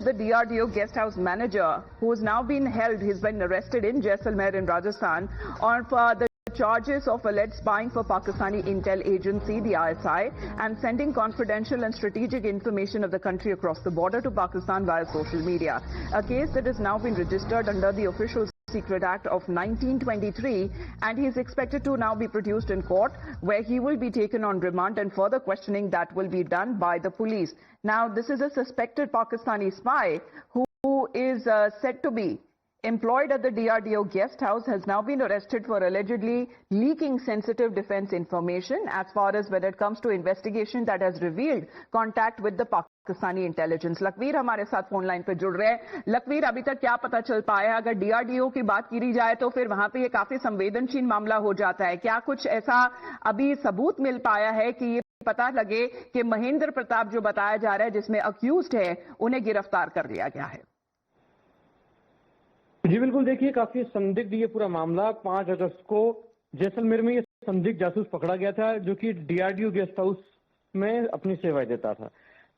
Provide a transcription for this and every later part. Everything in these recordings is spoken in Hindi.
the DRDO guest house manager, who has now been held, he's been arrested in Jaisalmer in Rajasthan on the charges of alleged spying for Pakistani intel agency, the ISI, and sending confidential and strategic information of the country across the border to Pakistan via social media. A case that has now been registered under the Official Secret Act of 1923, and he is expected to now be produced in court, where he will be taken on remand and further questioning that will be done by the police. Now, this is a suspected Pakistani spy who is said to be employed at the DRDO guest house, has now been arrested for allegedly leaking sensitive defense information as far as when it comes to investigation that has revealed contact with the Pakistani intelligence. Lakhvir हमारे साथ फोन लाइन पे जुड़ रहे हैं। लखवीर, अभी तक क्या पता चल पाया? अगर डीआरडीओ की बात की जाए तो फिर वहां पे ये काफी संवेदनशील मामला हो जाता है। क्या कुछ ऐसा अभी सबूत मिल पाया है कि ये पता लगे कि महेंद्र प्रताप जो बताया जा रहा है, जिसमें अक्यूज्ड है, उन्हें गिरफ्तार कर लिया गया है? जी बिल्कुल, देखिए काफी संदिग्ध ये पूरा मामला। 5 अगस्त को जैसलमेर में ये संदिग्ध जासूस पकड़ा गया था, जो कि डीआरडीओ गेस्ट हाउस में अपनी सेवाएं देता था।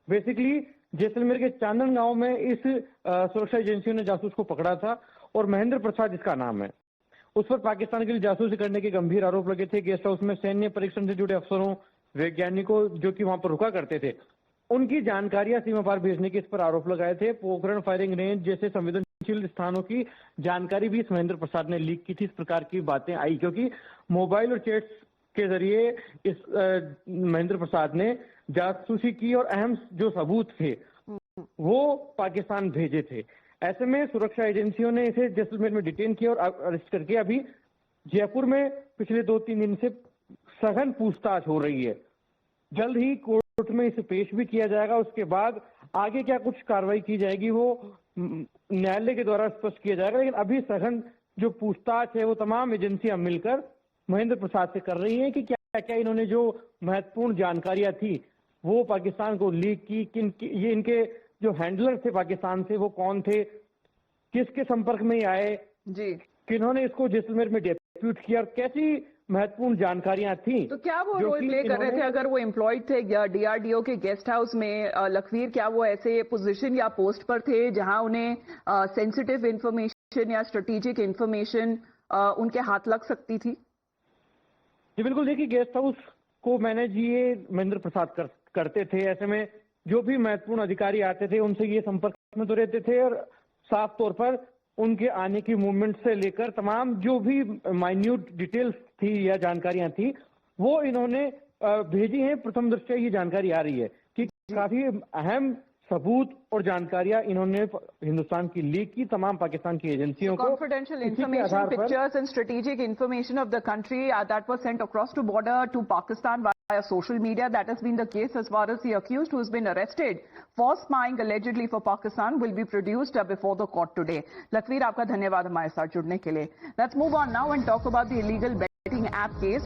बेसिकली जैसलमेर के चांदन गांव में इस सुरक्षा एजेंसियों ने जासूस को पकड़ा था और महेंद्र प्रसाद इसका नाम है। उस पर पाकिस्तान के लिए जासूसी करने के गंभीर आरोप लगे थे। गेस्ट हाउस में सैन्य परीक्षण से जुड़े अफसरों, वैज्ञानिकों जो कि वहां पर रुका करते थे, उनकी जानकारियां सीमा पार भेजने के इस पर आरोप लगाए थे। पोखरण फायरिंग रेंज जैसे संवेदनशील स्थानों की जानकारी भी इस महेंद्र प्रसाद ने लीक की थी। इस प्रकार की बातें आई क्योंकि मोबाइल और चैट्स के जरिए इस महेंद्र प्रसाद ने जासूसी की और अहम जो सबूत थे वो पाकिस्तान भेजे थे। ऐसे में सुरक्षा एजेंसियों ने इसे जैसलमेर में डिटेन किया और अरेस्ट करके अभी जयपुर में पिछले 2-3 दिन से सघन पूछताछ हो रही है। जल्द ही कोर्ट में इसे पेश भी किया जाएगा। उसके बाद आगे क्या कुछ कार्रवाई की जाएगी वो न्यायालय के द्वारा स्पष्ट किया जाएगा। लेकिन अभी सघन जो पूछताछ है वो तमाम एजेंसियां मिलकर महेंद्र प्रसाद से कर रही हैं कि क्या क्या इन्होंने जो महत्वपूर्ण जानकारियां थी वो पाकिस्तान को लीक की, ये इनके जो हैंडलर थे पाकिस्तान से वो कौन थे, किसके संपर्क में आए जी, किन्होंने इसको जैसलमेर में डेप्यूट किया और कैसी महत्वपूर्ण जानकारियां थी। तो क्या वो रोल प्ले कर रहे थे? अगर वो एम्प्लॉयड थे डीआरडीओ के गेस्ट हाउस में, लखवीर, क्या वो ऐसे पोजीशन या पोस्ट पर थे जहां उन्हें सेंसिटिव इंफॉर्मेशन या स्ट्रेटेजिक इंफॉर्मेशन उनके हाथ लग सकती थी? जी बिल्कुल, देखिए गेस्ट हाउस को मैनेज ये महेंद्र प्रसाद करते थे। ऐसे में जो भी महत्वपूर्ण अधिकारी आते थे उनसे ये संपर्क में तो रहते थे और साफ तौर पर उनके आने की मूवमेंट से लेकर तमाम जो भी माइन्यूट डिटेल्स थी या जानकारियां थी वो इन्होंने भेजी हैं। प्रथम दृष्टया ये जानकारी आ रही है कि काफी अहम सबूत और जानकारियां इन्होंने हिंदुस्तान की लीक की तमाम पाकिस्तान की एजेंसियों को। Confidential information, pictures and strategic information of the country that was sent across the border to Pakistan via social media. That has been the case as far as the accused who has been arrested for spying allegedly for Pakistan will be produced before the court today. Lakhvir, आपका धन्यवाद हमारे साथ जुड़ने के लिए। Let's move on now and talk about the illegal betting app case.